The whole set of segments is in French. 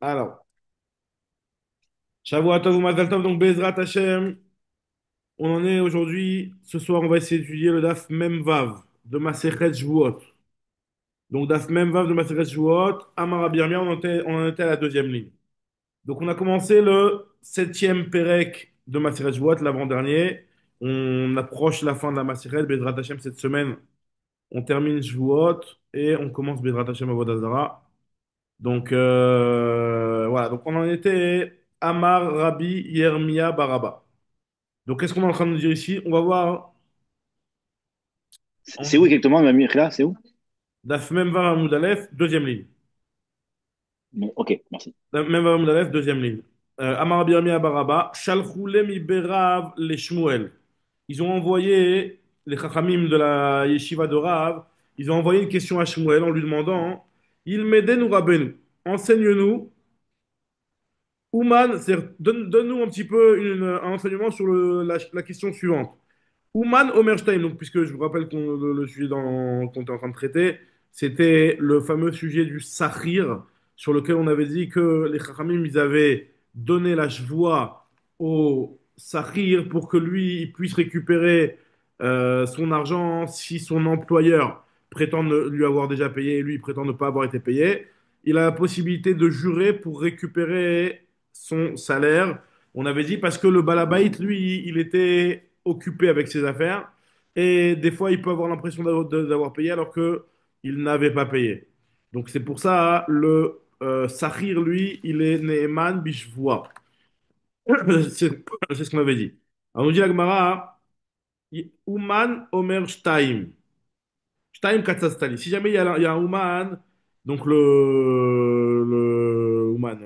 Alors, Shavuot Tov ou Mazal Tov, donc Bezrat Hashem, on en est aujourd'hui. Ce soir, on va essayer d'étudier le Daf Mem Vav de Masechet Shvuot. Donc, Daf Mem Vav de Masechet Shvuot, Amar Rabbi Yirmiyah, on en était à la deuxième ligne. Donc, on a commencé le septième Perek de Masechet Shvuot, l'avant-dernier. On approche la fin de la Masechet, Bezrat Hashem, cette semaine. On termine Shvuot et on commence Bezrat Hashem Avodah Zarah. Donc, voilà. Donc, on en était Amar Rabbi Yirmiyah Baraba. Donc, qu'est-ce qu'on est en train de nous dire ici? On va voir C'est où en exactement, Mamie là? C'est où? Daf Memvar Hamoud Aleph, deuxième ligne. Bon, ok, merci. Daf Memvar Hamoud Aleph, deuxième ligne. Amar Rabbi Yirmiyah Baraba, Shalchou mi Berav les Shmuel. Ils ont envoyé, les Chachamim de la yeshiva de Rav, ils ont envoyé une question à Shmuel en lui demandant, Il m'aidait Rabbeinu, enseigne-nous, Ouman, donne-nous un petit peu un enseignement sur la question suivante. Ouman Omerstein, donc, puisque je vous rappelle qu'on le sujet qu'on était en train de traiter, c'était le fameux sujet du Sahir, sur lequel on avait dit que les Chachamim, ils avaient donné la voix au Sahir pour que lui, il puisse récupérer son argent si son employeur prétend lui avoir déjà payé et lui, il prétend ne pas avoir été payé. Il a la possibilité de jurer pour récupérer son salaire. On avait dit parce que le balabait, lui, il était occupé avec ses affaires et des fois, il peut avoir l'impression d'avoir payé alors que il n'avait pas payé. Donc c'est pour ça le Sahir, lui, il est Neeman Bishvoa. C'est ce qu'on avait dit. Alors, on nous dit la Gemara, Uman Omer Shtaim. Shtaim Katsastali. Si jamais il y a un Uman, donc le Uman,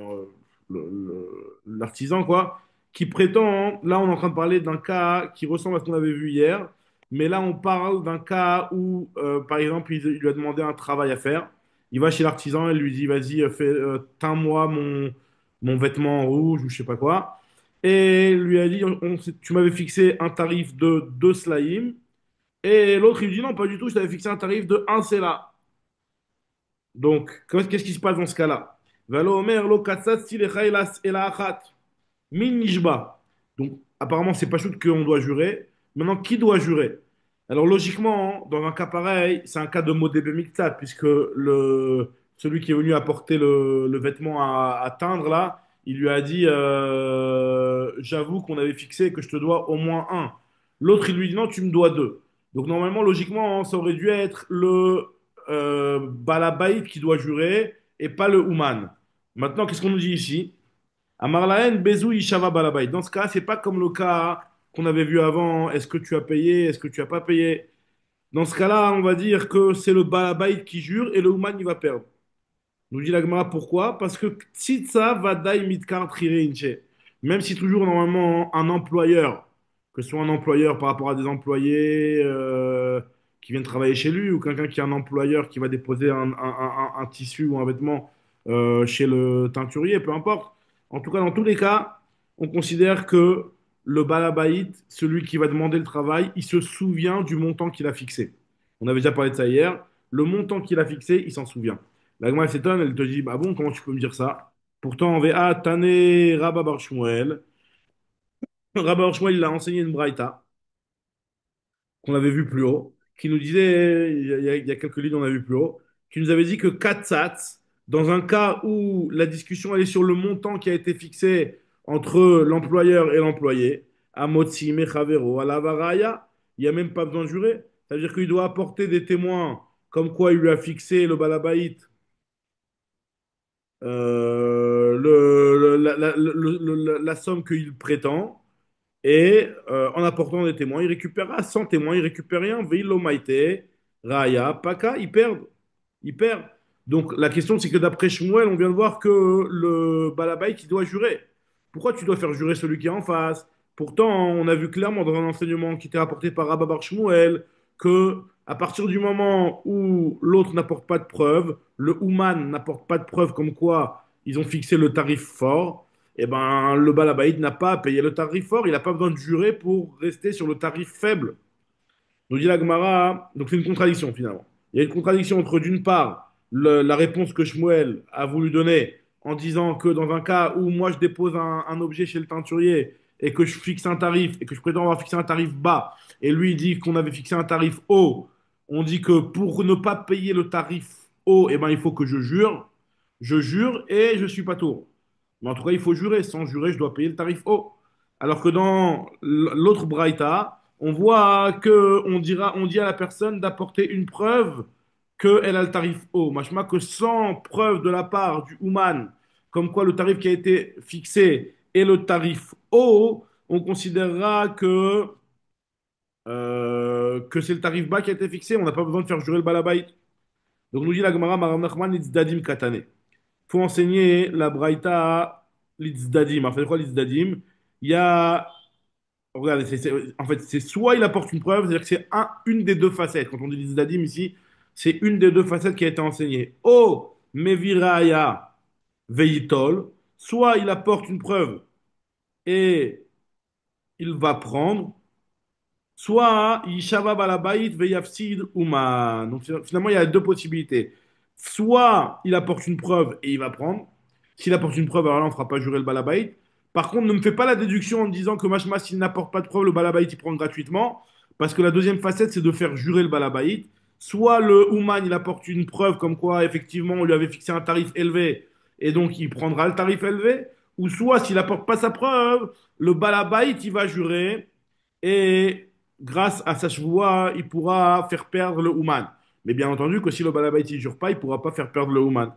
l'artisan, quoi, qui prétend, là on est en train de parler d'un cas qui ressemble à ce qu'on avait vu hier, mais là on parle d'un cas où, par exemple, il lui a demandé un travail à faire. Il va chez l'artisan et lui dit, vas-y, teins-moi mon vêtement en rouge ou je sais pas quoi. Et lui a dit, tu m'avais fixé un tarif de 2 slaïm. Et l'autre, il lui dit non, pas du tout, je t'avais fixé un tarif de un CELA. Donc, qu'est-ce qui se passe dans ce cas-là? Valo Omer, lo katsat si lecha ela achat. Min nishba. Donc, apparemment, c'est pas shoot qu'on doit jurer. Maintenant, qui doit jurer? Alors, logiquement, dans un cas pareil, c'est un cas de modébé mixtat, puisque celui qui est venu apporter le vêtement à teindre, là, il lui a dit j'avoue qu'on avait fixé que je te dois au moins un. L'autre, il lui dit non, tu me dois deux. Donc, normalement, logiquement, ça aurait dû être le balabait qui doit jurer et pas le ouman. Maintenant, qu'est-ce qu'on nous dit ici? Amarlaen, Bezou, Ishava, Balabait. Dans ce cas, c'est pas comme le cas qu'on avait vu avant. Est-ce que tu as payé? Est-ce que tu as pas payé? Dans ce cas-là, on va dire que c'est le Balabait qui jure et le Ouman, il va perdre. Nous dit la Gemara pourquoi? Parce que Tzitza Vadai Mitkar Trire Inche. Même si toujours normalement un employeur, que ce soit un employeur par rapport à des employés qui viennent travailler chez lui ou quelqu'un qui est un employeur qui va déposer un tissu ou un vêtement chez le teinturier, peu importe. En tout cas, dans tous les cas, on considère que le balabait, celui qui va demander le travail, il se souvient du montant qu'il a fixé. On avait déjà parlé de ça hier. Le montant qu'il a fixé, il s'en souvient. La Gemara s'étonne, elle te dit, bah bon, comment tu peux me dire ça? Pourtant, en VA, Tane Rabba Bar Shmuel. Rabba Bar Shmuel, il a enseigné une braïta, qu'on avait vu plus haut, qui nous disait, il y a quelques lignes, on a vu plus haut, qui nous avait dit que Katsat, dans un cas où la discussion elle est sur le montant qui a été fixé entre l'employeur et l'employé, à Motsi, Mechavero, à Lavaraya, il n'y a même pas besoin de jurer. C'est-à-dire qu'il doit apporter des témoins comme quoi il lui a fixé le balabait la somme qu'il prétend et en apportant des témoins, il récupérera 100 témoins, il récupère rien. Veilo maite, Raya, Paka, ils perdent. Ils perdent. Donc la question, c'est que d'après Shmuel, on vient de voir que le Balabay qui doit jurer. Pourquoi tu dois faire jurer celui qui est en face? Pourtant, on a vu clairement dans un enseignement qui était rapporté par Rabba Bar Shmuel que à partir du moment où l'autre n'apporte pas de preuve, le Ouman n'apporte pas de preuve comme quoi ils ont fixé le tarif fort, eh ben, le Balabaïd n'a pas à payer le tarif fort, il n'a pas besoin de jurer pour rester sur le tarif faible. Nous dit la Gemara, donc c'est une contradiction finalement. Il y a une contradiction entre d'une part la réponse que Shmuel a voulu donner en disant que dans un cas où moi je dépose un objet chez le teinturier et que je fixe un tarif et que je prétends avoir fixé un tarif bas et lui il dit qu'on avait fixé un tarif haut, on dit que pour ne pas payer le tarif haut, eh ben, il faut que je jure et je suis pas tour. Mais en tout cas, il faut jurer. Sans jurer, je dois payer le tarif haut. Alors que dans l'autre braïta, on voit que on dit à la personne d'apporter une preuve qu'elle a le tarif haut. Machma que sans preuve de la part du Ouman, comme quoi le tarif qui a été fixé est le tarif haut, on considérera que c'est le tarif bas qui a été fixé. On n'a pas besoin de faire jurer le balabait. Donc nous dit la Gemara, Maram Nachman, Dadim Katane. Faut enseigner la braïta l'Itzdadim. En fait, quoi l'Itzdadim? Il y a. Regardez, en fait, c'est soit il apporte une preuve, c'est-à-dire que c'est une des deux facettes. Quand on dit l'Itzdadim ici, c'est une des deux facettes qui a été enseignée. O Meviraya Veitol, soit il apporte une preuve et il va prendre, soit Yishava Balabait Veyafsid Uma. Donc finalement, il y a deux possibilités. Soit il apporte une preuve et il va prendre. S'il apporte une preuve, alors là, on ne fera pas jurer le Balabait. Par contre, ne me fais pas la déduction en me disant que Mashma, s'il n'apporte pas de preuve, le Balabait, il prend gratuitement. Parce que la deuxième facette, c'est de faire jurer le Balabait. Soit le Ouman, il apporte une preuve comme quoi, effectivement, on lui avait fixé un tarif élevé et donc il prendra le tarif élevé. Ou soit, s'il n'apporte pas sa preuve, le Balabait, il va jurer et grâce à sa chevoie, il pourra faire perdre le Ouman. Mais bien entendu que si le Balabait ne jure pas, il ne pourra pas faire perdre le Ouman.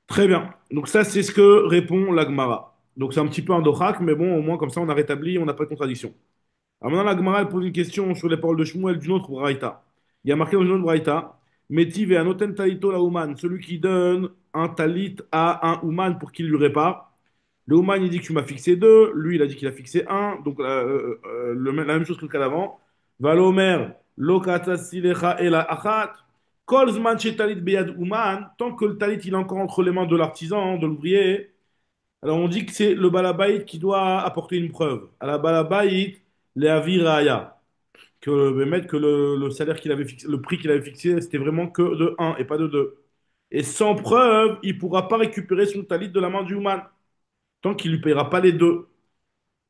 Très bien. Donc ça, c'est ce que répond l'Agmara. Donc c'est un petit peu un dohak, mais bon, au moins comme ça, on a rétabli, on n'a pas de contradiction. Alors maintenant, l'Agmara elle pose une question sur les paroles de Shmuel d'une autre braïta. Il y a marqué dans une autre braïta, Metiv et anoten talito la Ouman, celui qui donne un talit à un Ouman pour qu'il lui répare. Le Ouman, il dit que tu m'as fixé deux. Lui, il a dit qu'il a fixé un. Donc, la même chose que le cas d'avant. Valomer, lokata silecha ela achat. Kol zman talit beyad Ouman. Tant que le talit, il est encore entre les mains de l'artisan, de l'ouvrier. Alors, on dit que c'est le balabait qui doit apporter une preuve. À la balabait, le aviraya. Que le salaire qu'il avait fixé, le prix qu'il avait fixé, c'était vraiment que de un et pas de 2. Et sans preuve, il ne pourra pas récupérer son talit de la main du Ouman tant qu'il ne lui paiera pas les deux.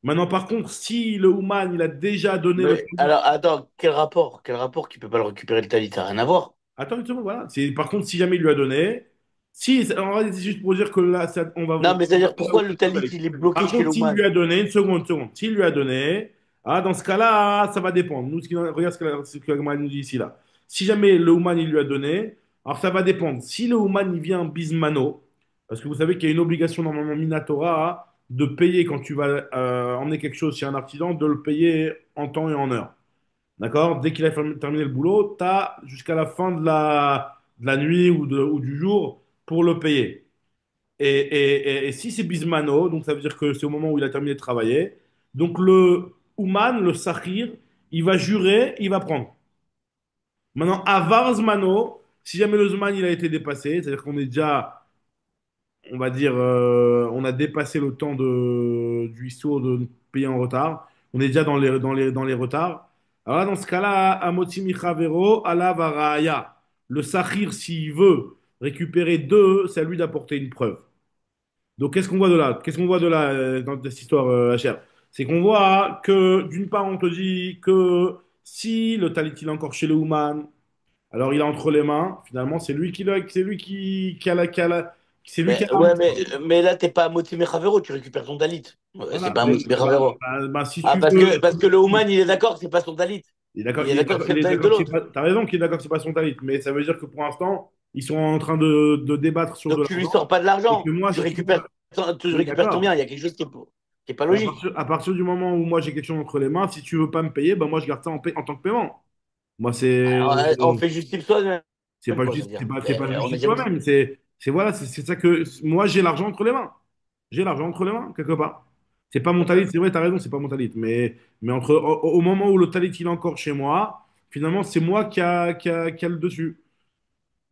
Maintenant, par contre, si le Ouman, il a déjà donné le Mais talit. alors, attends, quel rapport? Quel rapport qui peut pas le récupérer le talit? Ça n'a rien à voir. Attends une seconde, voilà. Par contre, si jamais il lui a donné. Si, en réalité, c'est juste pour dire que là, on va. Non, mais c'est-à-dire pourquoi le talit, il est bloqué Par chez contre, s'il l'Oman? lui a donné, une seconde, s'il lui a donné, ah, dans ce cas-là, ça va dépendre. Nous, regarde ce que la Gemara nous dit ici, là. Si jamais le Ouman, il lui a donné, alors ça va dépendre. Si le Ouman, il vient bismano, parce que vous savez qu'il y a une obligation normalement Minatora de payer quand tu vas emmener quelque chose chez un artisan, de le payer en temps et en heure. D'accord? Dès qu'il a terminé le boulot, tu as jusqu'à la fin de la nuit ou du jour pour le payer. Et si c'est Bismano, donc ça veut dire que c'est au moment où il a terminé de travailler. Donc le Ouman, le Sahir, il va jurer, il va prendre. Maintenant, Avar Zmano, si jamais le Zman il a été dépassé, c'est-à-dire qu'on est déjà, on va dire, on a dépassé le temps du ISO de payer en retard, on est déjà dans les retards. Alors là, dans ce cas-là, Amoti Michavero, Ala Varaya. Le Sahir, s'il veut récupérer deux, c'est à lui d'apporter une preuve. Donc, qu'est-ce qu'on voit de là? Qu'est-ce qu'on voit de là dans cette histoire, HR? C'est qu'on voit que, d'une part, on te dit que si le talit il est encore chez le Ouman, alors il est entre les mains. Finalement, c'est lui c'est lui qui Mais a la ouais, main. mais là, t'es pas à moitié Chavero, tu récupères ton talit. Ouais, c'est Voilà. pas à moitié Chavero. Si Ah, tu veux. parce que le Oman, il est d'accord que c'est pas son talit. Il est d'accord, Il est d'accord que c'est il le est talit de d'accord que c'est l'autre. pas. T'as raison qu'il est d'accord que c'est pas son talit, mais ça veut dire que pour l'instant, ils sont en train de débattre sur de Donc tu lui l'argent. sors pas de Et que l'argent. moi, si tu veux. Tu On est récupères ton bien. d'accord. Il y a quelque chose qui est pas logique. À partir du moment où moi j'ai quelque chose entre les mains, si tu veux pas me payer, ben moi je garde ça en tant que paiement. Moi, Alors, on fait justice soi-même, quoi, ça veut dire. c'est pas On est justice jamais. toi-même. Voilà, c'est ça que moi j'ai l'argent entre les mains. J'ai l'argent entre les mains, quelque part. C'est pas mon talit, c'est vrai, t'as raison, c'est pas mon talit. Mais au moment où le talit il est encore chez moi, finalement, c'est moi qui a le dessus.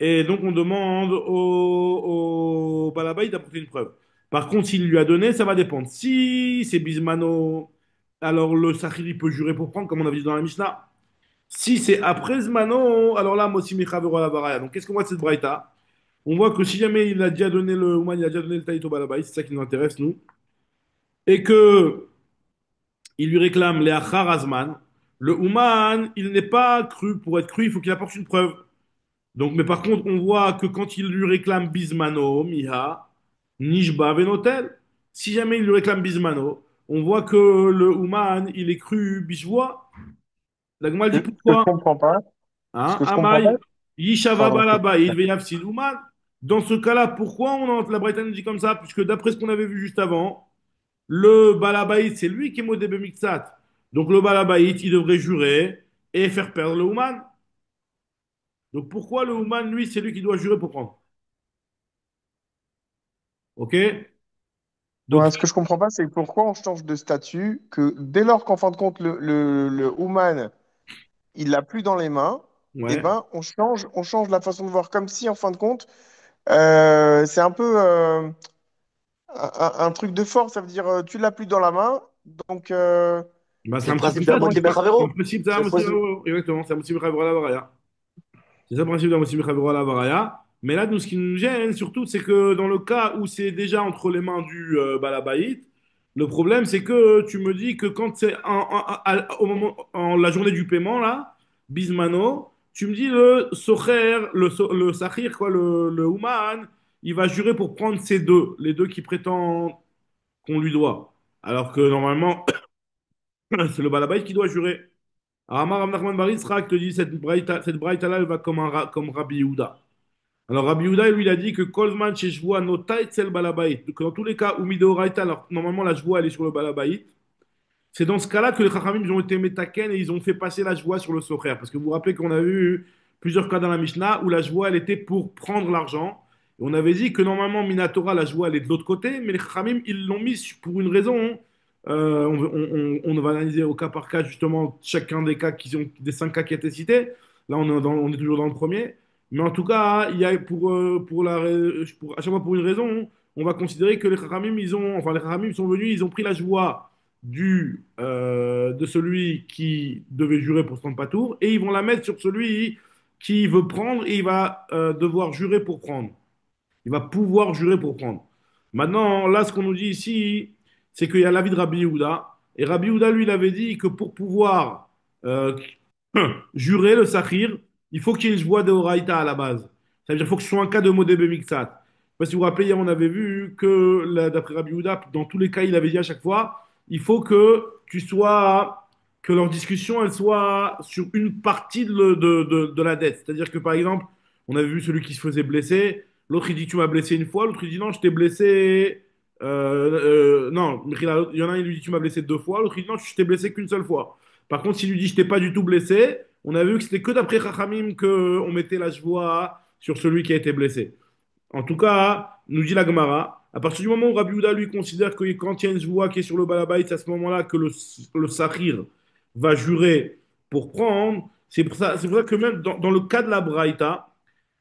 Et donc, on demande au Balabay d'apporter une preuve. Par contre, s'il lui a donné, ça va dépendre. Si c'est Bismano, alors le Sahir, il peut jurer pour prendre, comme on a vu dans la Mishnah. Si c'est après Zmano, alors là, Mosimi Chavero la Baraya. Donc, qu'est-ce qu'on voit de cette braïta? On voit que si jamais il a déjà donné le Ouman, il a déjà donné le talit au Balabaït, c'est ça qui nous intéresse, nous, et que il lui réclame les Achar Azman, le Ouman, il n'est pas cru. Pour être cru, il faut qu'il apporte une preuve. Donc, mais par contre, on voit que quand il lui réclame Bismano, Miha, Nishba, Venotel, si jamais il lui réclame Bismano, on voit que le Ouman, il est cru Bishvoa. La Gemara dit Ce que je pourquoi? comprends pas, ce Hein? que je comprends pas, Amai, Yishava pardon. Balaba, il Veyafsid Ouman. Dans ce cas-là, pourquoi la Bretagne dit comme ça? Puisque d'après ce qu'on avait vu juste avant, le Balabaït, c'est lui qui est modé Bemixat. Donc le Balabaït, il devrait jurer et faire perdre le Ouman. Donc pourquoi le Ouman, lui, c'est lui qui doit jurer pour prendre? Ok? Donc, Ouais, ce que je comprends pas, c'est pourquoi on change de statut, que dès lors qu'en fin de compte, le Human, il l'a plus dans les mains, eh ouais. ben, on change la façon de voir, comme si, en fin de compte, c'est un peu un truc de force, ça veut dire, tu l'as plus dans la main, donc, Bah, c'est C'est un le petit peu principe de la ça, comment il moitié peut... en Bechavero. principe, c'est un C'est le Mossi principe. Ravo. Exactement, c'est un Mossi Ravo la Varaya. C'est ça le principe d'un Mossi Ravo la Varaya. Mais là, nous, ce qui nous gêne surtout, c'est que dans le cas où c'est déjà entre les mains du Balabaït, le problème, c'est que tu me dis que quand c'est au moment, en la journée du paiement, là, Bismano, tu me dis le Socher, le Sahir, quoi, le Ouman, il va jurer pour prendre ces deux, les deux qui prétendent qu'on lui doit. Alors que normalement, c'est le Balabaït qui doit jurer. Alors, Amar Rav Nachman Bar Yitzhak te dit cette braïta-là, elle va comme, comme Rabbi Yehuda. Alors, Rabbi Yehuda, lui, il a dit que Kolzman chez Shvoa no taitzel balabait. Que dans tous les cas où Mideoraita, alors normalement la Shvoa elle est sur le balabait, c'est dans ce cas-là que les Chachamim ils ont été métaken et ils ont fait passer la Shvoa sur le Socher. Parce que vous vous rappelez qu'on a vu plusieurs cas dans la Mishnah où la Shvoa elle était pour prendre l'argent. Et on avait dit que normalement Minatora, la Shvoa elle est de l'autre côté, mais les Chachamim ils l'ont mis pour une raison. On va analyser au cas par cas justement chacun des cas des cinq cas qui étaient cités. Là on est toujours dans le premier. Mais en tout cas, il y a à chaque fois pour une raison, on va considérer que les Chachamim, enfin les Chachamim sont venus, ils ont pris la joie de celui qui devait jurer pour se prendre pas tour et ils vont la mettre sur celui qui veut prendre et il va devoir jurer pour prendre. Il va pouvoir jurer pour prendre. Maintenant, là, ce qu'on nous dit ici, c'est qu'il y a l'avis de Rabbi Yehuda. Et Rabbi Yehuda, lui, il avait dit que pour pouvoir euh, jurer le Sahir, il faut qu'il y ait une joie de Horaïta à la base. Ça veut dire qu'il faut que ce soit un cas de Modé Mixat. Je sais pas si vous vous rappelez, hier, on avait vu que, d'après Rabbi Yehuda, dans tous les cas, il avait dit à chaque fois, il faut que que leur discussion, elle soit sur une partie de la dette. C'est-à-dire que, par exemple, on avait vu celui qui se faisait blesser. L'autre, il dit, tu m'as blessé une fois. L'autre, il dit, non, je t'ai blessé. Non, il y en a un, il lui dit, tu m'as blessé deux fois. L'autre, il dit, non, je t'ai blessé qu'une seule fois. Par contre, s'il lui dit, je t'ai pas du tout blessé, on a vu que c'était que d'après Chachamim qu'on mettait la joie sur celui qui a été blessé. En tout cas, nous dit la Gemara, à partir du moment où Rabbi Houda lui considère que quand il y a une joie qui est sur le balabait, c'est à ce moment-là que le Sahir va jurer pour prendre. C'est pour ça que même dans le cas de la Braïta,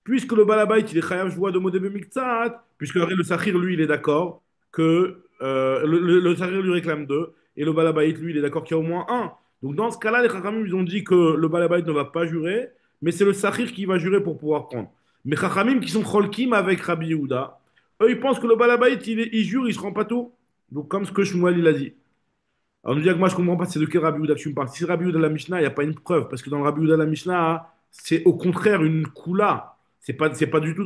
puisque le balabait il est chayav joie de modé miktsat, puisque le Sahir lui il est d'accord que le Sahir lui réclame deux, et le balabait lui il est d'accord qu'il y a au moins un. Donc dans ce cas-là, les Chachamim ils ont dit que le balabait ne va pas jurer, mais c'est le Sahir qui va jurer pour pouvoir prendre. Mais Chachamim qui sont cholkim avec Rabbi Yehuda, eux ils pensent que le balabait il jure, il se rend pas tout. Donc comme ce que Shmuel il a dit. Alors, nous dire que moi, je comprends pas, c'est de quel Rabbi Houda que tu me parles. Si c'est Rabbi Houda de la Mishnah, il n'y a pas une preuve. Parce que dans le Rabbi Houda de la Mishnah, c'est au contraire une Kula. C'est pas du tout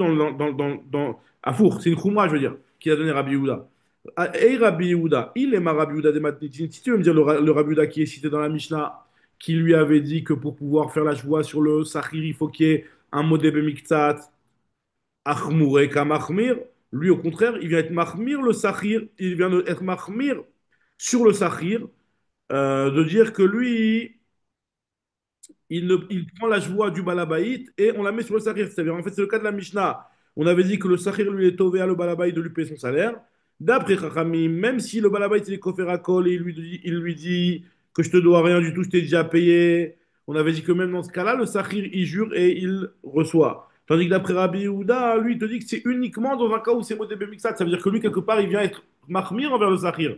à four. C'est une Khumra, je veux dire, qui a donné Rabbi Houda. Ah, et Rabbi Houda, il est ma Rabbi Houda des Matnitin. Si tu veux me dire le Rabbi Houda qui est cité dans la Mishnah, qui lui avait dit que pour pouvoir faire la joie sur le Sahir, il faut qu'il y ait un modé Miktsat, Achmure Kamachmir. Lui, au contraire, il vient être Mahmir le Sahir. Il vient être Mahmir sur le Sahir de dire que lui, il prend la joie du balabaït et on la met sur le sahir. C'est-à-dire, en fait, c'est le cas de la Mishnah. On avait dit que le sahir lui est tové à le balabaït de lui payer son salaire. D'après Chachamim, même si le balabaït il est koffer à kol et il lui dit que je te dois rien du tout, je t'ai déjà payé, on avait dit que même dans ce cas-là, le sahir il jure et il reçoit. Tandis que d'après Rabbi Yehuda, lui, il te dit que c'est uniquement dans un cas où c'est modé bemixat. Ça veut dire que lui, quelque part, il vient être mahmir envers le sahir.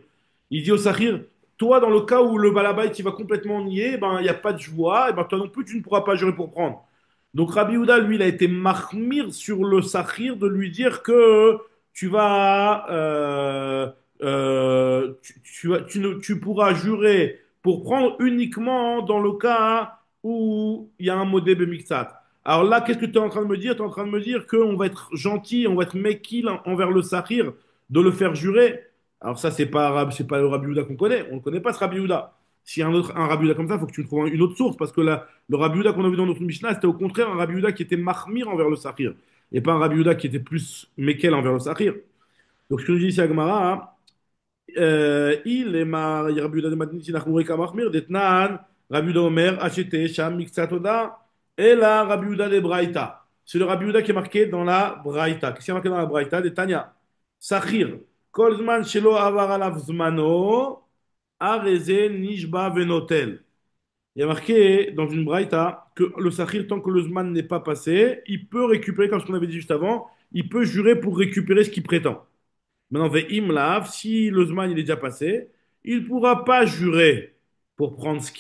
Il dit au sahir, toi, dans le cas où le balabait il va complètement nier, ben il n'y a pas de joie, et ben toi non plus tu ne pourras pas jurer pour prendre. Donc Rabbi Houda, lui, il a été mahmir sur le Sahir de lui dire que tu vas, tu pourras jurer pour prendre uniquement dans le cas où il y a un modé bemixat. Alors là, qu'est-ce que tu es en train de me dire? Tu es en train de me dire qu'on va être gentil, on va être mekil envers le Sahir, de le faire jurer. Alors ça, c'est pas le Rabbi Houda qu'on connaît. On ne connaît pas ce Rabbi Houda. S'il y a un Rabbi Houda comme ça, il faut que tu me trouves une autre source parce que là, le Rabbi Houda qu'on a vu dans notre Mishnah, c'était au contraire un Rabbi Houda qui était mahmir envers le Sahir. Et pas un Rabbi Houda qui était plus mekel envers le Sahir. Donc ce que nous dit ici Agmara, il est Rabbi Houda de Madiniti Nachmureka mahmir, d'Etnan, Rabbi Houda Omer, Achete, Sham, Miksatoda, et la Rabbi Houda de Braïta. C'est le Rabbi Houda qui est marqué dans la Braïta. Qu'est-ce qui est marqué dans la Braïta? Des Tanya. Sahir, Kolzman Shelo Avar Alav Zmano, Areze Nishba Venotel. Il y a marqué dans une braïta que le sahir, tant que le zman n'est pas passé, il peut récupérer, comme ce qu'on avait dit juste avant, il peut jurer pour récupérer ce qu'il prétend. Maintenant, ve'im lav, si le zman il est déjà passé, il ne pourra pas jurer pour prendre ce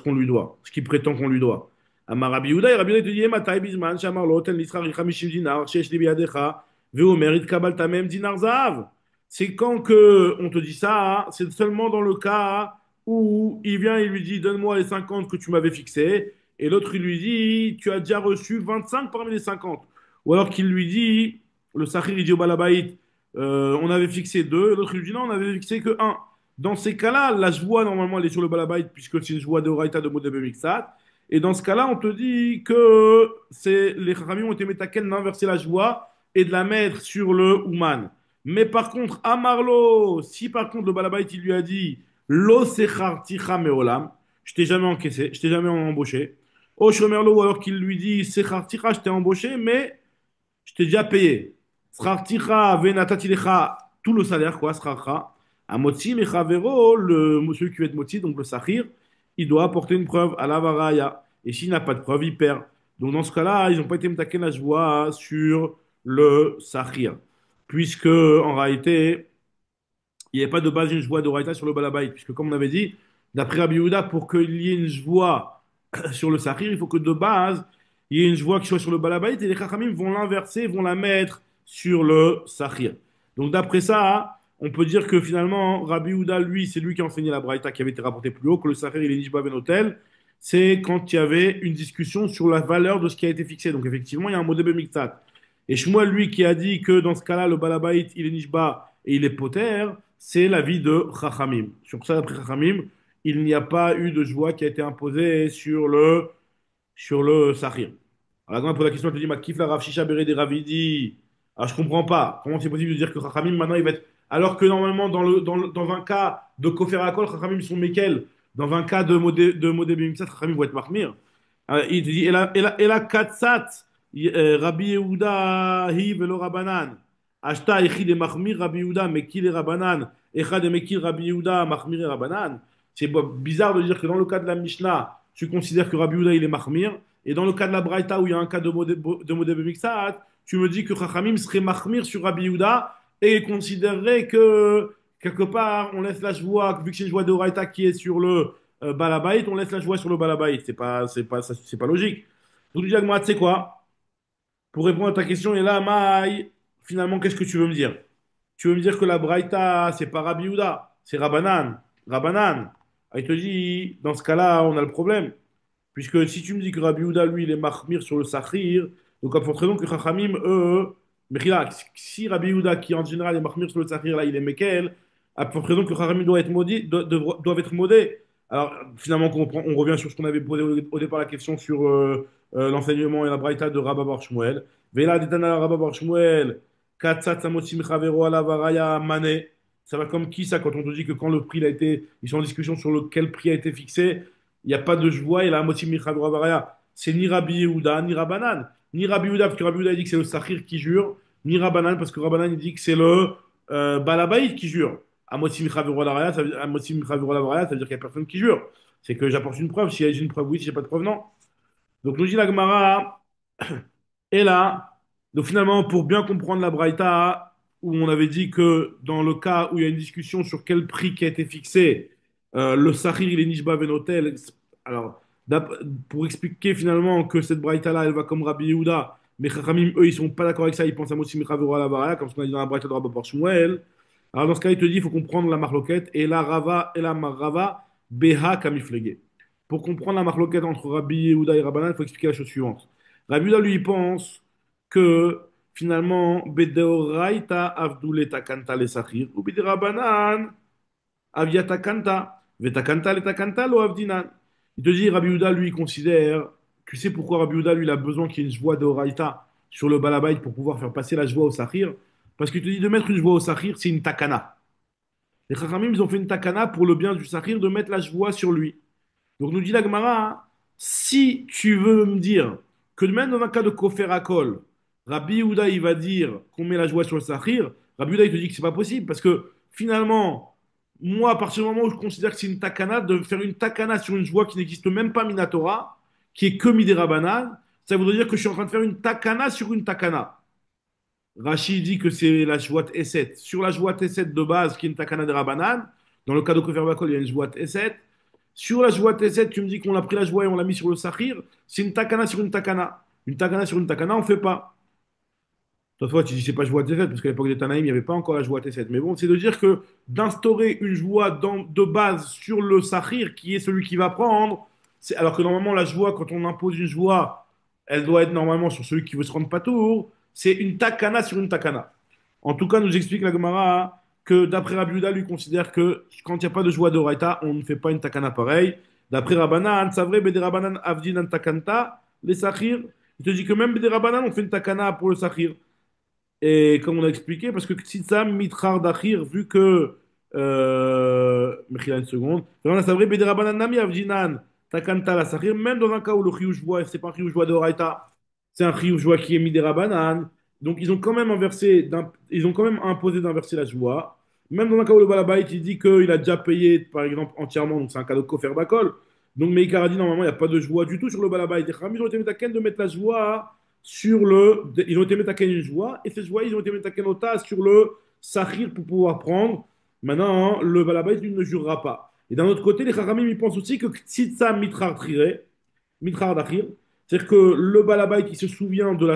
qu'on lui doit, ce qu'il prétend qu'on lui doit. Amar Rabbi Yehuda, et Rabbi Yehuda te dit, Matai bizman, shamar lo, tel nisrar, 50 dinar, shesh li biyadecha, ve'omer it kabal tamem dinar zahav. C'est quand que on te dit ça, hein, c'est seulement dans le cas où il vient et lui dit, donne-moi les 50 que tu m'avais fixés, et l'autre il lui dit, tu as déjà reçu 25 parmi les 50. Ou alors qu'il lui dit, le sahir il dit au balabait, on avait fixé deux, l'autre lui dit non, on avait fixé que un. Dans ces cas-là, la joie, normalement, elle est sur le balabait, puisque c'est une joie de Horaïta de Modebe Mixat. Et dans ce cas-là, on te dit que les Chachamim ont été métaken d'inverser la joie et de la mettre sur le Ouman. Mais par contre, Amarlo, si par contre le balabait, il lui a dit Lo secharticha meolam, je t'ai jamais encaissé, je t'ai jamais embauché. Au Shomerlo, ou alors qu'il lui dit secharticha, je t'ai embauché, mais je t'ai déjà payé. Srarticha venatatilecha, tout le salaire, quoi, srarcha. À motzi mechavero, le monsieur qui va être motzi, donc le sahir, il doit apporter une preuve à la varaya. Et s'il n'a pas de preuve, il perd. Donc dans ce cas-là, ils n'ont pas été mtaken la joie sur le sahir. Puisque, en réalité, il n'y avait pas de base une joie d'oraita sur le balabait. Puisque, comme on avait dit, d'après Rabbi Yehuda, pour qu'il y ait une joie sur le sahir, il faut que de base, il y ait une joie qui soit sur le balabait et les chachamim vont l'inverser, vont la mettre sur le sahir. Donc d'après ça, on peut dire que finalement, Rabbi Houda, lui, c'est lui qui a enseigné la braïta qui avait été rapportée plus haut, que le sahir il est nishba ben hotel. C'est quand il y avait une discussion sur la valeur de ce qui a été fixé. Donc effectivement, il y a un modèle mixtat. Et Shmuel, lui, qui a dit que dans ce cas-là, le balabait, il est nishba et il est poter, c'est l'avis de Chachamim. Sur ça, d'après Chachamim, il n'y a pas eu de joie qui a été imposée sur le Sahir. Alors, quand on pose la question, elle te dit, Makif la Rav Shisha Bere des Ravidi. Alors, je comprends pas. Comment c'est possible de dire que Chachamim, maintenant, il va être. Alors que normalement, dans un cas de Kofer Akol, Chachamim sont Mekel. Dans un cas de Modé Bimitsat, Chachamim vont être Mahmir. Il te dit, et la Katsat, Rabbi Yehuda, Hi velo Rabanan. Ashta, Echid et Mahmir, Rabbi Yehuda, Mekil et Rabanan. Echad et Mekil, Rabbi Yehuda, Mahmir et Rabanan. C'est bizarre de dire que dans le cas de la Mishnah, tu considères que Rabbi Yehuda, il est Mahmir. Et dans le cas de la Braïta, où il y a un cas de Modé Mixat, tu me dis que Chachamim serait Mahmir sur Rabbi Yehuda et considérerait que, quelque part, on laisse la joie, vu que c'est une joie de Braïta qui est sur le Balabait, on laisse la joie sur le Balabait. C'est pas logique. Donc, tu dis, moi, tu sais quoi? Pour répondre à ta question, et là, Maï, finalement, qu'est-ce que tu veux me dire? Tu veux me dire que la Braïta, c'est pas Rabbi Yehuda, c'est Rabbanan. Rabbanan. Ah, il te dit, dans ce cas-là, on a le problème. Puisque si tu me dis que Rabbi Houda, lui, il est mahmir sur le Sahir, donc à forte que Chachamim, eux, mais là, si Rabbi Houda, qui en général est mahmir sur le Sahir, là, il est Mekel, à forte que Chachamim doit être maudit, doivent être maudés. Alors, finalement, on revient sur ce qu'on avait posé au départ la question sur l'enseignement et la braïta de Rabba Bar Shmuel. Vela detana Rabba Bar Shmuel, katsat samotim chavero ala varaya mané. Ça va comme qui ça quand on te dit que quand le prix a été, ils sont en discussion sur quel prix a été fixé, il n'y a pas de joie et la motim chavero varaya. C'est ni Rabbi Yehuda, ni Rabbanan. Ni Rabbi Yehuda, parce que Rabbi Yehuda il dit que c'est le Sahir qui jure, ni Rabbanan, parce que Rabbanan il dit que c'est le Balabait qui jure. Amotim chavero varaya, ça veut dire Amotim chavero varaya, ça veut dire qu'il n'y a personne qui jure. C'est que j'apporte une preuve. Si j'ai une preuve, oui. Si j'ai pas de preuve, non. Donc nous dit la Gemara, et là, donc finalement, pour bien comprendre la Braïta, où on avait dit que dans le cas où il y a une discussion sur quel prix qui a été fixé, le Sahir, il est Nishba Venotel. Alors, d'ap- pour expliquer finalement que cette braïta-là, elle va comme Rabbi Yehuda, mais Chachamim, eux, ils sont pas d'accord avec ça, ils pensent à Motsi Mechavero à la Varaya, comme ce qu'on a dit dans la braïta de Rabbi Bar Shmuel. Alors dans ce cas, il te dit, il faut comprendre la marloquette, et la Rava, et la Marrava, Beha Kamiflege. Pour comprendre la marloquette entre Rabbi Yehuda et Rabbanan, il faut expliquer la chose suivante. Rabbi Yehuda, lui, il pense que finalement, Bedeoraita Avdule Takanta le Sachir, ou Bede Rabbanan, Aviata Kanta, Vetakanta Letakanta lo Avdinan. Il te dit, Rabbi Yehuda, lui, il considère, tu sais pourquoi Rabbi Yehuda, lui, il a besoin qu'il y ait une joie de Horaïta sur le balabait pour pouvoir faire passer la joie au Sahir. Parce qu'il te dit de mettre une joie au Sahir, c'est une takana. Les Chachamim, ils ont fait une takana pour le bien du Sahir de mettre la joie sur lui. Donc nous dit la Gemara, si tu veux me dire que même dans un cas de Kofer Akol, Rabbi Yehuda il va dire qu'on met la joie sur le Sahir, Rabbi Yehuda il te dit que c'est pas possible parce que finalement, moi à partir du moment où je considère que c'est une takana, de faire une takana sur une joie qui n'existe même pas Minatora, qui est que Midera Banan, ça voudrait dire que je suis en train de faire une takana sur une takana. Rachid dit que c'est la joie Esset. Sur la joie Esset de base, qui est une takana de Rabanan, dans le cas de Kofer Bakol, il y a une joie Esset. Sur la joie Esset, tu me dis qu'on a pris la joie et on l'a mis sur le Sahir, c'est une takana sur une takana. Une takana sur une takana, on ne fait pas. Toi, tu dis c'est pas joie Esset, parce qu'à l'époque des Tanaïm, il n'y avait pas encore la joie Esset. Mais bon, c'est de dire que d'instaurer une joie de base sur le Sahir, qui est celui qui va prendre, alors que normalement, la joie, quand on impose une joie, elle doit être normalement sur celui qui veut se rendre patour. C'est une takana sur une takana. En tout cas, nous explique la Gemara que d'après Rabbi Yehuda, lui considère que quand il n'y a pas de joie de Horaïta, on ne fait pas une takana pareille. D'après Rabbanan, c'est vrai, Bede Rabbanan Avdin an takanta, les Sahir. Il te dit que même Bede Rabbanan, on fait une takana pour le Sahir. Et comme on a expliqué, parce que Ksitsam Mitrar Dachir, vu que. Mechila une seconde. Vraiment, c'est vrai, Bedera Bananami Avdinan, Takanta la Sahir, même dans un cas où le Chiyush voit, c'est pas un Chiyush voit de Horaïta, c'est un Chiyush voit qui est Midera Banan. Donc ils ont quand même inversé, ils ont quand même imposé d'inverser la joie. Même dans un cas où le Balabait il dit qu'il a déjà payé, par exemple, entièrement, donc c'est un cas de Kofer Bakol. Donc Meikar a dit normalement, il n'y a pas de joie du tout sur le Balabait. Les Khamis ont été métaken de mettre la joie sur le. Ils ont été métaken une joie, et cette joie, ils ont été métaken ota sur le Sahir pour pouvoir prendre. Maintenant, le balabait, il ne jurera pas. Et d'un autre côté, les Chachamim, ils pensent aussi que Ksitsa Mitrar Trire, Mitrar Dachir, c'est-à-dire que le balabait, il se souvient de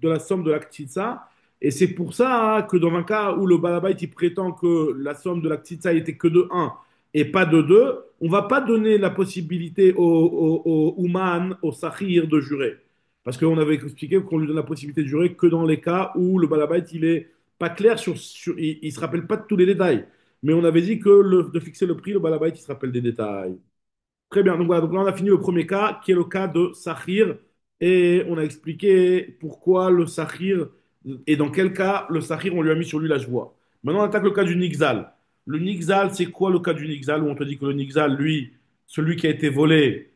la somme de la Ksitsa, et c'est pour ça que dans un cas où le balabait, il prétend que la somme de la Ksitsa était que de un et pas de 2, on va pas donner la possibilité au Ouman, au Sahir de jurer. Parce qu'on avait expliqué qu'on lui donne la possibilité de jurer que dans les cas où le balabait, il est pas clair il ne se rappelle pas de tous les détails. Mais on avait dit que de fixer le prix, le balabait, il se rappelle des détails. Très bien. Donc voilà, donc là, on a fini le premier cas, qui est le cas de Sahir. Et on a expliqué pourquoi le Sahir, et dans quel cas le Sahir, on lui a mis sur lui la joie. Maintenant, on attaque le cas du Nixal. Le Nixal, c'est quoi le cas du Nixal où on te dit que le Nixal, lui, celui qui a été volé,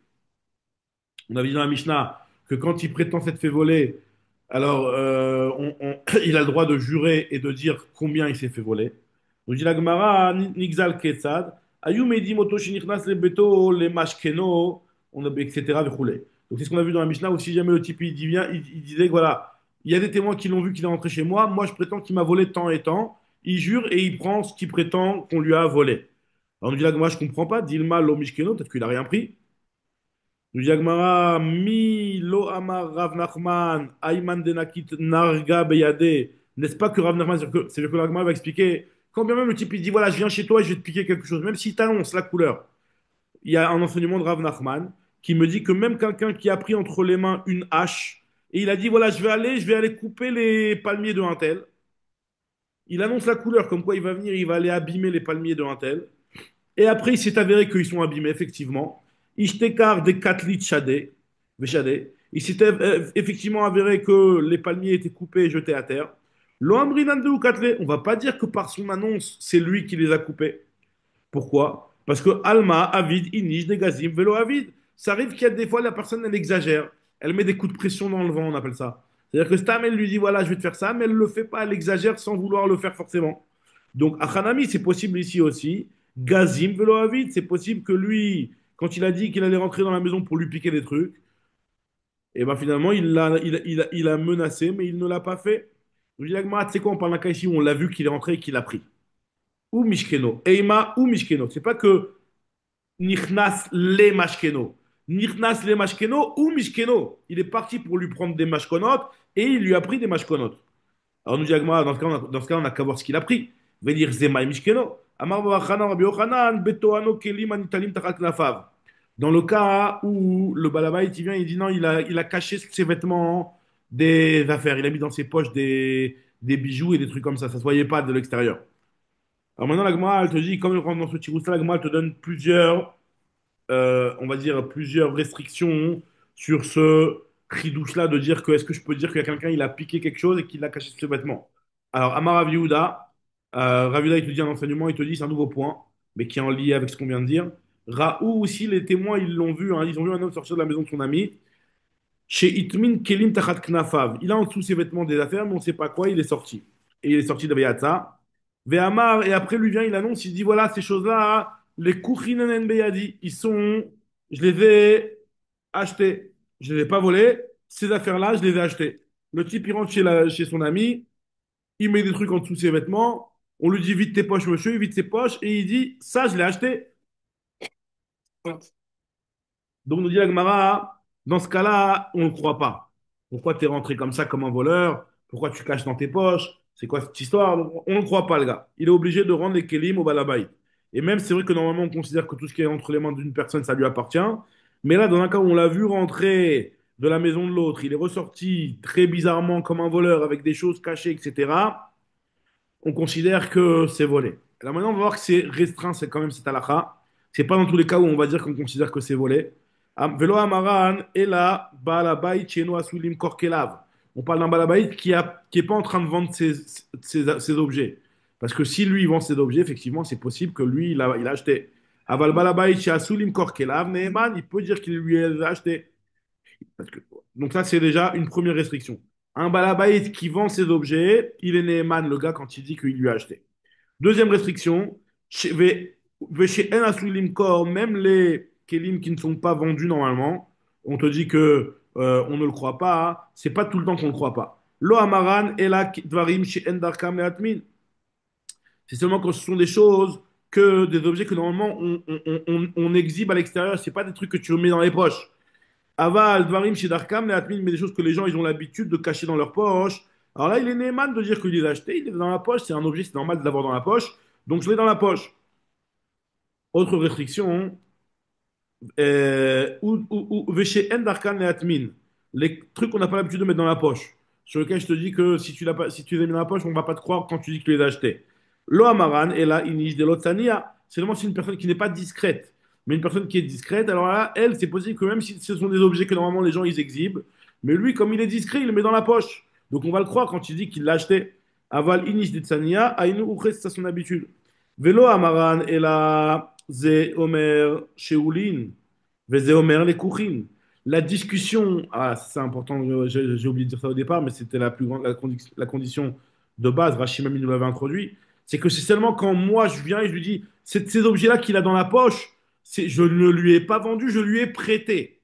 on avait dit dans la Mishnah que quand il prétend s'être fait voler, alors il a le droit de jurer et de dire combien il s'est fait voler. Donc dit la Gemara, Nixal Ketzad, Ayum Edim Oto Shinichnas Lebeto, le Mashkeno, etc. vechule. Donc c'est ce qu'on a vu dans la Mishnah, où si jamais le type il, dit bien, il disait que voilà, il y a des témoins qui l'ont vu qu'il est rentré chez moi, moi je prétends qu'il m'a volé tant et tant, il jure et il prend ce qu'il prétend qu'on lui a volé. Alors on dit la Gemara, je comprends pas, Dilma lo Mishkeno, peut-être qu'il a rien pris. Nous dit Agmara, mi lo amar Rav Nachman, ayman denakit narga beyade. N'est-ce pas que Rav Nachman, c'est-à-dire que l'Agmara va expliquer, quand bien même le type il dit voilà, je viens chez toi et je vais te piquer quelque chose, même s'il t'annonce la couleur. Il y a un enseignement de Rav Nachman qui me dit que même quelqu'un qui a pris entre les mains une hache et il a dit voilà, je vais aller couper les palmiers de un tel. Il annonce la couleur, comme quoi il va venir, il va aller abîmer les palmiers de un tel. Et après, il s'est avéré qu'ils sont abîmés, effectivement. Ishtekar des katlit shadé, veshadé. Il s'est effectivement avéré que les palmiers étaient coupés et jetés à terre. Lo amrinande ou katlé, on va pas dire que par son annonce, c'est lui qui les a coupés. Pourquoi? Parce que Alma, Avid, Inish, Degazim, Vélo Avid. Ça arrive qu'il y a des fois, la personne, elle exagère. Elle met des coups de pression dans le vent, on appelle ça. C'est-à-dire que Stam, elle lui dit, voilà, je vais te faire ça, mais elle ne le fait pas, elle exagère sans vouloir le faire forcément. Donc, Achanami, c'est possible ici aussi. Gazim, Vélo Avid, c'est possible que lui, quand il a dit qu'il allait rentrer dans la maison pour lui piquer des trucs, et ben finalement, il a menacé, mais il ne l'a pas fait. Je dis, tu sais quoi, on parle d'un cas ici où on l'a vu qu'il est rentré et qu'il a pris ou Mishkeno. Eima ou Mishkeno. C'est pas que Nichnas les Mashkeno. Nirnas le mashkeno ou mishkeno. Il est parti pour lui prendre des mashkonot et il lui a pris des mashkonot. Alors nous dit Agmara, dans ce cas, on n'a qu'à voir ce qu'il a pris. Il va dire Zema et mishkeno. Amar Bavachana, Rabbi Yochanan, Betoano kelim anitalim tachak nafav. Dans le cas où le balabait il vient, il dit non, il a caché sous ses vêtements des affaires. Il a mis dans ses poches des bijoux et des trucs comme ça. Ça ne se voyait pas de l'extérieur. Alors maintenant, la Gemara, elle te dit, comme il rentre dans ce tirousta, la Gemara, elle te donne plusieurs, on va dire, plusieurs restrictions sur ce chidouche-là de dire que est-ce que je peux dire qu'il y a quelqu'un, il a piqué quelque chose et qu'il l'a caché sous ses vêtements. Alors, Amar Rav Yehuda, Rav Yehuda, il te dit un enseignement, il te dit, c'est un nouveau point, mais qui est en lien avec ce qu'on vient de dire. Raoult aussi, les témoins, ils l'ont vu, hein, ils ont vu un homme sortir de la maison de son ami. Chez Itmin Kelim Tachat Knafav. Il a en dessous ses vêtements des affaires, mais on ne sait pas quoi, il est sorti. Et il est sorti de Veyatza. Vehamar, et après lui vient, il annonce, il dit voilà, ces choses-là, les Kuchinanen Beyadi, je les ai achetés. Je ne les ai pas volés. Ces affaires-là, je les ai achetées. Le type, il rentre chez son ami, il met des trucs en dessous de ses vêtements. On lui dit vite tes poches, monsieur, il vide ses poches, et il dit ça, je l'ai acheté. Donc, nous dit la Gemara, dans ce cas-là, on ne le croit pas. Pourquoi tu es rentré comme ça, comme un voleur? Pourquoi tu caches dans tes poches? C'est quoi cette histoire? On ne le croit pas, le gars. Il est obligé de rendre les kelim au balabait. Et même, c'est vrai que normalement, on considère que tout ce qui est entre les mains d'une personne, ça lui appartient. Mais là, dans un cas où on l'a vu rentrer de la maison de l'autre, il est ressorti très bizarrement comme un voleur avec des choses cachées, etc. On considère que c'est volé. Là maintenant, on va voir que c'est restreint, c'est quand même cette halakha. C'est pas dans tous les cas où on va dire qu'on considère que c'est volé. Velo amaran et la balabait cheno asulim korkelav. On parle d'un balabait qui est pas en train de vendre ses objets. Parce que si lui il vend ses objets, effectivement, c'est possible que lui il a acheté. Aval balabait chez asulim korkelav, Neeman, il peut dire qu'il lui a acheté. Parce que- Donc ça, c'est déjà une première restriction. Un balabait qui vend ses objets, il est Neeman, le gars, quand il dit qu'il lui a acheté. Deuxième restriction, chez En Asulim Kor, même les kelim qui ne sont pas vendus normalement, on te dit que on ne le croit pas, hein. C'est pas tout le temps qu'on ne le croit pas. Lo Amaran et la Dvarim chez En Darkam et Atmin. C'est seulement quand ce sont des choses que des objets que normalement on exhibe à l'extérieur. C'est pas des trucs que tu mets dans les poches. Aval, Dvarim, chez Darkam, les Atmin, mais des choses que les gens ils ont l'habitude de cacher dans leur poche. Alors là, il est Neyman de dire qu'il les a achetés, il est dans la poche, c'est un objet, c'est normal de l'avoir dans la poche, donc je l'ai dans la poche. Autre restriction, Véché En Darkam, les Atmin, les trucs qu'on n'a pas l'habitude de mettre dans la poche, sur lesquels je te dis que si tu l'as pas, si tu les mets dans la poche, on va pas te croire quand tu dis que tu les as achetés. Lo Amaran, et là, Inish de l'Otsania, c'est vraiment si une personne qui n'est pas discrète. Mais une personne qui est discrète, alors là, elle, c'est possible que même si ce sont des objets que normalement les gens ils exhibent, mais lui, comme il est discret, il le met dans la poche. Donc on va le croire quand il dit qu'il l'a acheté. Aval inish de tsania, ainu uchet, c'est à son habitude. Velo amaran, et là, ze omer sheulin, veze omer les kuchin. La discussion, ah, c'est important, j'ai oublié de dire ça au départ, mais c'était la plus grande, la condition de base, Rachid Mami nous l'avait introduit, c'est que c'est seulement quand moi je viens et je lui dis, c'est ces objets-là qu'il a dans la poche, je ne lui ai pas vendu, je lui ai prêté.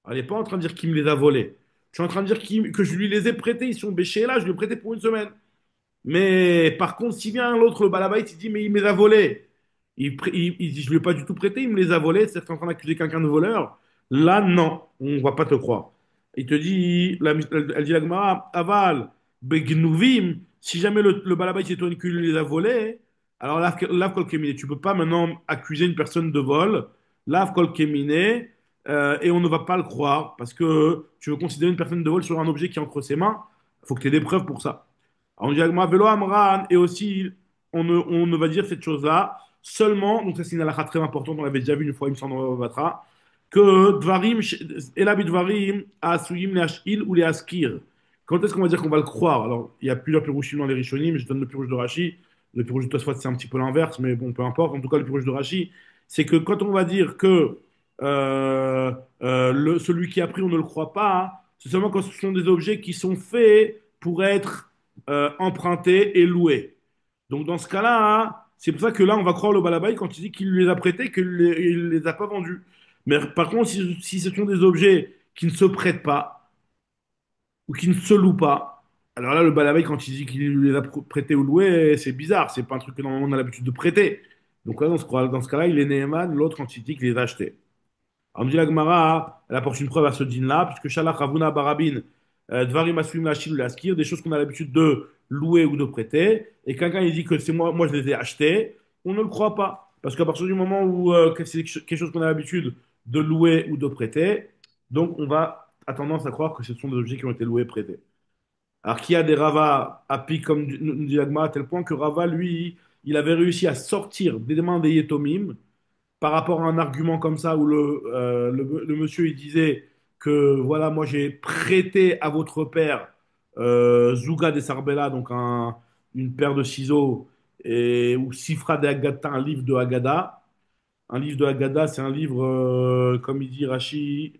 Elle n'est pas en train de dire qu'il me les a volés. Je suis en train de dire que je lui les ai prêtés, ils sont bêchés là, je lui ai prêté pour une semaine. Mais par contre, si vient l'autre, le balabait, il dit, mais il me les a volés. Il dit, je ne lui ai pas du tout prêté, il me les a volés. C'est en train d'accuser quelqu'un de voleur. Là, non, on ne va pas te croire. Il te dit, elle dit la Gemara, aval, begnuvim, si jamais le balabait s'étonne qu'il les a volés, alors lav kol kemine. Tu ne peux pas maintenant accuser une personne de vol, lav kol kemine, et on ne va pas le croire parce que tu veux considérer une personne de vol sur un objet qui est entre ses mains. Il faut que tu aies des preuves pour ça. On dit Agma, Velo Amran, et aussi, on ne va dire cette chose-là seulement, donc ça c'est une halakha très importante, on l'avait déjà vu une fois, il me semble, dans Batra, que Dvarim, Elabi Dvarim, Asuyim, les Ashil ou les Askir. Quand est-ce qu'on va dire qu'on va le croire? Alors, il y a plusieurs pirouchim dans les Rishonim, je donne le pirouche de Rashi, le pirouche de Tosfot c'est un petit peu l'inverse, mais bon, peu importe, en tout cas, le pirouche de Rashi, c'est que quand on va dire que celui qui a pris, on ne le croit pas, hein, c'est seulement quand ce sont des objets qui sont faits pour être empruntés et loués. Donc dans ce cas-là, hein, c'est pour ça que là, on va croire le balabaï quand il dit qu'il les a prêtés, qu'il ne les a pas vendus. Mais par contre, si ce sont des objets qui ne se prêtent pas ou qui ne se louent pas, alors là, le balabaï, quand il dit qu'il les a prêtés ou loués, c'est bizarre. C'est pas un truc que normalement on a l'habitude de prêter. Donc là, dans ce cas-là, il est Neheman, l'autre quand il dit qu'il les a achetés. Alors, nous dit la Gemara, elle apporte une preuve à ce din-là, puisque Shalach Ravuna Barabin, Dvarim Asuim Lachil ou Laskir, des choses qu'on a l'habitude de louer ou de prêter, et quelqu'un il dit que c'est moi, je les ai achetés, on ne le croit pas. Parce qu'à partir du moment où que c'est quelque chose qu'on a l'habitude de louer ou de prêter, donc on va a tendance à croire que ce sont des objets qui ont été loués et prêtés. Alors qu'il y a des Rava à pic comme nous dit la Gemara, à tel point que Rava, lui, il avait réussi à sortir des mains des Yetomim par rapport à un argument comme ça où le monsieur il disait que voilà, moi j'ai prêté à votre père Zouga des Sarbella, donc une paire de ciseaux, ou Sifra de Haggadah, un livre de Haggadah. Un livre de Haggadah, c'est un livre, comme il dit Rashi,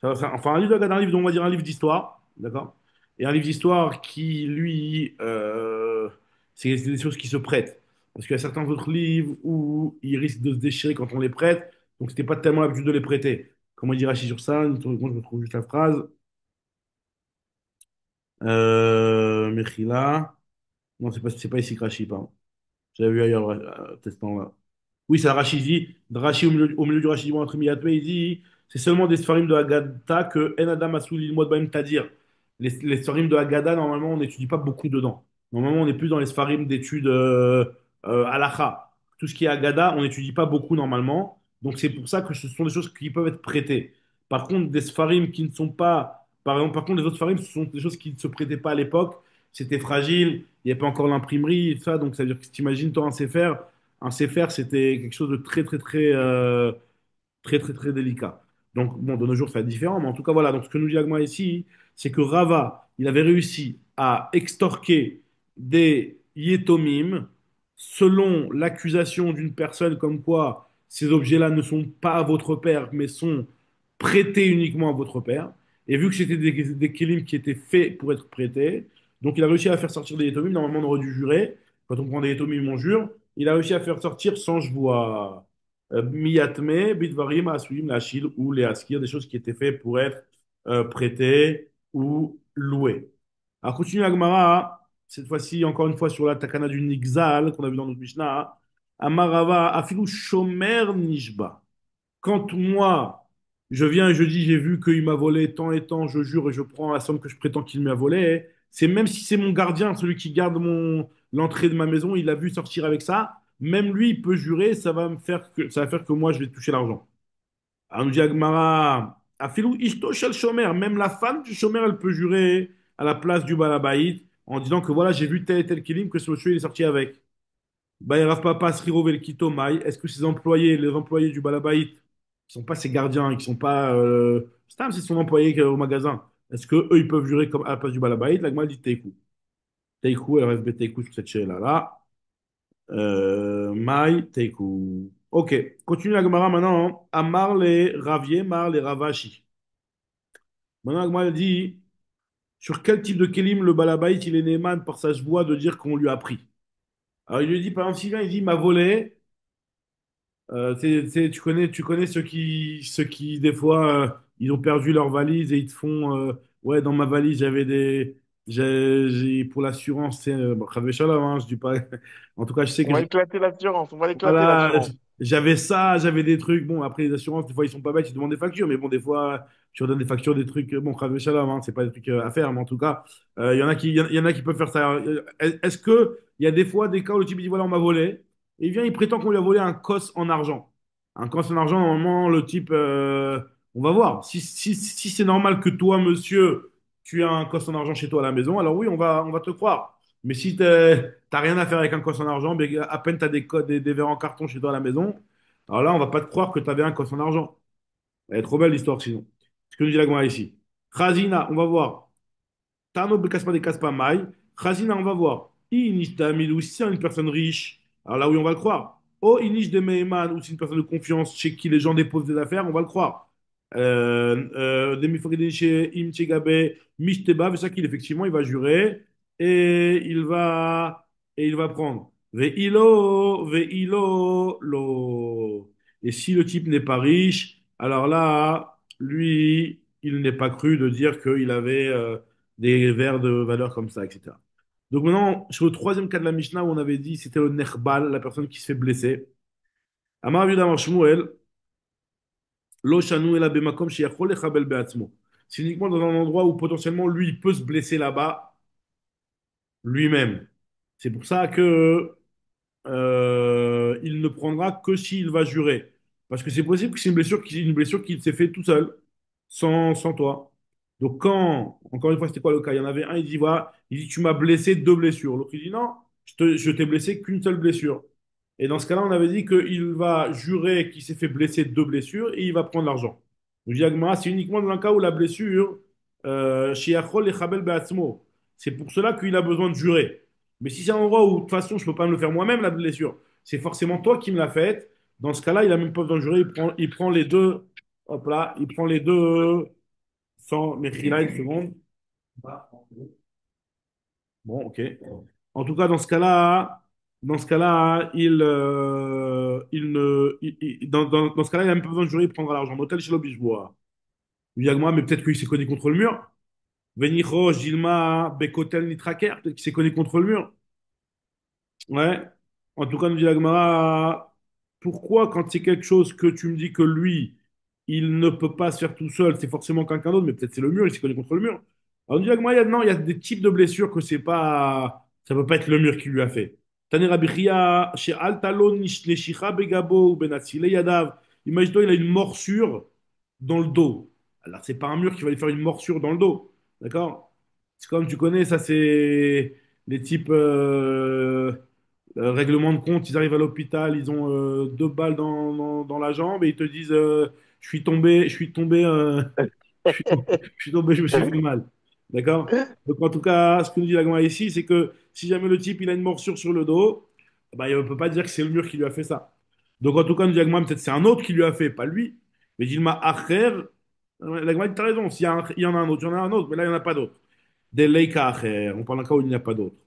enfin un livre de Haggadah, un livre, on va dire un livre d'histoire, d'accord? Et un livre d'histoire qui, lui, c'est des choses qui se prêtent. Parce qu'il y a certains autres livres où ils risquent de se déchirer quand on les prête, donc c'était pas tellement l'habitude de les prêter. Comment dire Rachid sur ça? Moi, je me trouve juste la phrase. Mechila. Non, c'est pas ici que Rachid, pardon. J'avais vu ailleurs, testant là. Oui, c'est Rachidi. Rachi au milieu du Rachidi, entre Miyatwe, il dit c'est seulement des Sfarim de Haggadah que En Adam Asouli Lilmod Bahem Tadir. Les Sfarim de Haggadah, normalement, on n'étudie pas beaucoup dedans. Normalement, on est plus dans les Sfarim d'études halakha. Tout ce qui est Haggadah, on n'étudie pas beaucoup normalement. Donc, c'est pour ça que ce sont des choses qui peuvent être prêtées. Par contre, des Sfarim qui ne sont pas. Par contre, les autres Sfarim, ce sont des choses qui ne se prêtaient pas à l'époque. C'était fragile, il n'y avait pas encore l'imprimerie et tout ça. Donc, ça veut dire que si tu imagines, toi, un Sefer, c'était quelque chose de très délicat. Donc, bon, de nos jours, c'est différent, mais en tout cas, voilà. Donc, ce que nous dit Agma ici, c'est que Rava, il avait réussi à extorquer des Yetomim selon l'accusation d'une personne comme quoi ces objets-là ne sont pas à votre père, mais sont prêtés uniquement à votre père. Et vu que c'était des Kélim qui étaient faits pour être prêtés, donc il a réussi à faire sortir des Yetomim. Normalement, on aurait dû jurer. Quand on prend des Yetomim, on jure. Il a réussi à faire sortir sans joie. Miyatme, Bidvarim, Asuim, Lachil ou les Askir, des choses qui étaient faites pour être prêtées ou louées. Alors, continue la Gemara, cette fois-ci, encore une fois, sur la takana du Nixal, qu'on a vu dans notre Mishnah. Amarava, Afilu Shomer Nishba. Quand moi, je viens et je dis, j'ai vu qu'il m'a volé tant et tant, je jure et je prends la somme que je prétends qu'il m'a volé, c'est même si c'est mon gardien, celui qui garde l'entrée de ma maison, il a vu sortir avec ça, même lui, il peut jurer, ça va faire que moi, je vais toucher l'argent. Alors, nous dit Agmara, Afilou Ishto Shel Shomer, même la femme du Shomer, elle peut jurer à la place du Balabaït en disant que voilà, j'ai vu tel et tel kilim, que ce monsieur, il est sorti avec. Bayrav Papa, Sriro Velkito Mai, est-ce que ces employés, les employés du Balabaït, qui sont pas ses gardiens, qui sont pas. Stam, c'est son employé au magasin, est-ce que eux ils peuvent jurer comme à la place du Balabaït? La Gemara dit Teikou. Teikou, elle reste Teikou sur cette chaîne-là. Mai, Teikou. Ok, continue la Gemara maintenant. Amar les Ravier, Mar les Ravashi. Maintenant, la Gemara dit sur quel type de Kélim le Balabaït il est Néman par sa voix de dire qu'on lui a pris. Alors il lui dit par exemple, si il dit m'a volé. Tu connais ceux qui des fois, ils ont perdu leur valise et ils te font, ouais, dans ma valise, pour l'assurance, c'est, bon, Khavé Shalom, hein, je dis pas, en tout cas, je sais On que va éclater l'assurance, on va éclater voilà, l'assurance. j'avais ça, j'avais des trucs. Bon, après, les assurances, des fois, ils sont pas bêtes, ils demandent des factures. Mais bon, des fois, tu redonnes des factures, des trucs. Bon, Khavé Shalom, hein, c'est pas des trucs à faire. Mais en tout cas, il y en a qui peuvent faire ça. Est-ce que il y a des fois des cas où le type il dit voilà, on m'a volé. Et il vient, il prétend qu'on lui a volé un cos en argent. Un cos en argent, normalement, le type, on va voir. Si c'est normal que toi, monsieur, tu as un cos en argent chez toi à la maison, alors oui, on va te croire. Mais si t'as rien à faire avec un cosse en argent, mais à peine t'as des codes, des verres en carton chez toi à la maison, alors là, on va pas te croire que t'avais un cosse en argent. Elle est trop belle l'histoire sinon. Ce que nous dit la Gemara ici. Khazina, on va voir. Tano Bekaspa de Kaspa Mai. Khazina, on va voir. Inish Tamid, ou si c'est une personne riche, alors là oui, on va le croire. Oh, Inish de Meiman, ou c'est une personne de confiance chez qui les gens déposent des affaires, on va le croire. Demi chez Imchegabe, Mishteba, c'est ça qu'il effectivement, il va jurer et il va prendre. Ve'ilo, lo. Et si le type n'est pas riche, alors là, lui, il n'est pas cru de dire qu'il avait des vers de valeur comme ça, etc. Donc maintenant, sur le troisième cas de la Mishnah où on avait dit c'était le Nechbal, la personne qui se fait blesser. Amar Yudah Amar Shmuel, Lo shanu ela bemakom sheyachol lechabel be'atzmo. C'est uniquement dans un endroit où potentiellement lui, il peut se blesser là-bas lui-même. C'est pour ça que il ne prendra que s'il va jurer. Parce que c'est possible que c'est une blessure qu'il s'est fait tout seul, sans toi. Donc quand, encore une fois, c'était quoi le cas? Il y en avait un, il dit, voilà, il dit, tu m'as blessé deux blessures. L'autre, il dit, non, je t'ai blessé qu'une seule blessure. Et dans ce cas-là, on avait dit qu'il va jurer qu'il s'est fait blesser deux blessures et il va prendre l'argent. Le diagma, c'est uniquement dans le cas où la blessure, shiachol et chabel be'atzmo. C'est pour cela qu'il a besoin de jurer. Mais si c'est un endroit où, de toute façon, je ne peux pas me le faire moi-même, la blessure, c'est forcément toi qui me l'as faite. Dans ce cas-là, il a même pas besoin de jurer, il prend les deux, hop là, il prend les deux sans Mechila, une seconde. Bon, ok. En tout cas, dans ce cas-là, il ne, dans ce cas-là, il a même pas besoin de jurer, il prendra l'argent. Motel chez l'Obishboa. Yagma, mais peut-être qu'il s'est cogné contre le mur. Venicho, Gilma, Bekotel, Nitraker, peut-être qu'il s'est cogné contre le mur. Ouais. En tout cas, nous dit la Gemara, pourquoi quand c'est quelque chose que tu me dis que lui, il ne peut pas se faire tout seul, c'est forcément quelqu'un d'autre, mais peut-être c'est le mur, il s'est collé contre le mur. Alors, nous dit la Gemara, non, il y a des types de blessures que c'est pas, ça peut pas être le mur qui lui a fait. Tani Rabbi Chia, chez Altalon, Leshicha, Begabo, ou Benatsile, Yadav. Imagine-toi, il a une morsure dans le dos. Alors, c'est pas un mur qui va lui faire une morsure dans le dos. D'accord? C'est comme tu connais, ça, c'est les types. Règlement de compte, ils arrivent à l'hôpital, ils ont deux balles dans la jambe et ils te disent je suis tombé, je me suis fait mal. D'accord? Donc en tout cas, ce que nous dit la Gemara ici, c'est que si jamais le type il a une morsure sur le dos, bah, il ne peut pas dire que c'est le mur qui lui a fait ça. Donc en tout cas, nous dit la Gemara, peut-être c'est un autre qui lui a fait, pas lui. Mais Gilma Acher, la Gemara dit, t'as raison, il y en a un autre, il y en a un autre, mais là il n'y en a pas d'autre. Des Leika Acher, on parle d'un cas où il n'y a pas d'autre.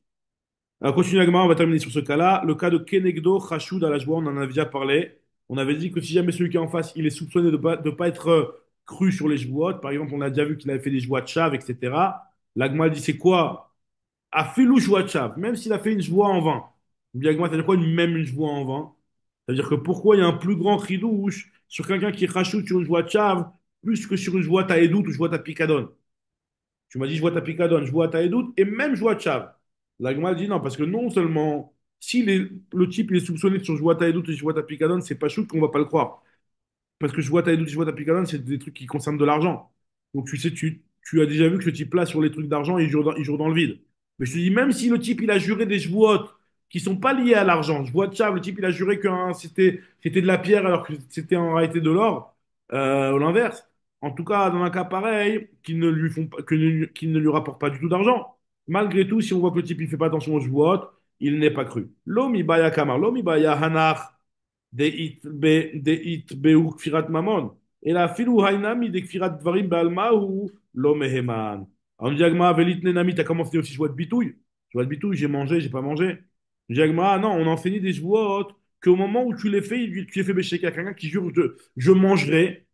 Alors, continue la Gemara, on va terminer sur ce cas-là. Le cas de Kenegdo, Khashoud à la joie, on en a déjà parlé. On avait dit que si jamais celui qui est en face, il est soupçonné de pas être cru sur les jouottes, par exemple, on a déjà vu qu'il avait fait des joies de chave, etc. La Gemara dit c'est quoi? À filou joie de chave, même s'il a fait une joie en vain. La Gemara, ça veut dire quoi même une joie en vain? Ça veut dire que pourquoi il y a un plus grand chidouche sur quelqu'un qui rachoute sur une joie de chave plus que sur une joie à Edout ou joie à Picadone? Tu m'as dit, je vois ta picadone, je vois ta edoute, et même je vois Tchav. La Gemara dit non, parce que non seulement, si le type il est soupçonné sur je vois ta edoute et je vois ta picadone, c'est pas chouette qu'on va pas le croire. Parce que je vois ta edoute et je vois ta picadone, c'est des trucs qui concernent de l'argent. Donc tu sais, tu as déjà vu que ce type-là, sur les trucs d'argent, il jure dans le vide. Mais je te dis, même si le type il a juré des jouottes qui sont pas liés à l'argent, je vois Tchav, le type il a juré que c'était de la pierre alors que c'était en réalité de l'or, ou l'inverse. En tout cas, dans un cas pareil, qui ne lui rapporte pas du tout d'argent. Malgré tout, si on voit que le type il fait pas attention aux jouottes, il n'est pas cru. L'homme ibaya kamar, l'homme ibaya hanach de it beu kfirat mamon. Et la filou hainami de kfirat dvarim balma ou l'homme heman. En diagma velit nenami, t'as commencé aussi jouer de bitouille. Jouer de bitouille, j'ai mangé, j'ai pas mangé. Diagma, non, on en finit des jouottes qu'au moment où tu les fais, tu les fais bêcher quelqu'un qui jure je mangerai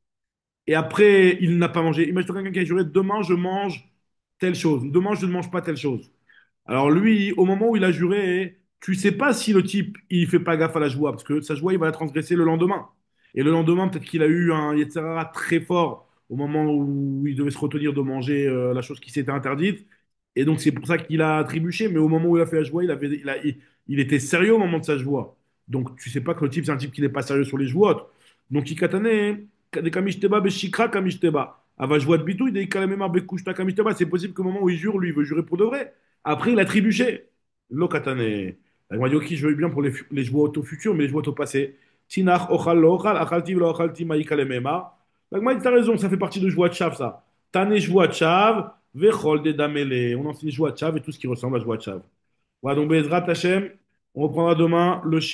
et après, il n'a pas mangé. Imagine-toi quelqu'un qui a juré demain, je mange telle chose, ou demain, je ne mange pas telle chose. Alors lui, au moment où il a juré, tu sais pas si le type, il fait pas gaffe à la joie, parce que sa joie, il va la transgresser le lendemain. Et le lendemain, peut-être qu'il a eu un Yetzirah très fort au moment où il devait se retenir de manger la chose qui s'était interdite. Et donc, c'est pour ça qu'il a trébuché. Mais au moment où il a fait la joie, il était sérieux au moment de sa joie. Donc, tu sais pas que le type, c'est un type qui n'est pas sérieux sur les joies. Donc, il katane, de kamishteba, beshikra kamishteba. Ava joie de bitouille, de kalamema bekushta kamishteba. C'est possible qu'au moment où il jure, lui, il veut jurer pour de vrai. Après, il a trébuché. Lokatane. Il m'a dit, ok, je veux bien pour les joueurs au futur, mais les joueurs au passé. Tinach, ochal, lo ochal, achalti, lo ochalti, maïka, le mema. Donc, moi, t'as raison, ça fait partie de joie de chav, ça. Tane joie de chav, vechol de damele. On enseigne joie de chav et tout ce qui ressemble à joie de chav. Voilà, donc, Bezrat Hashem, on reprendra demain le chiffre.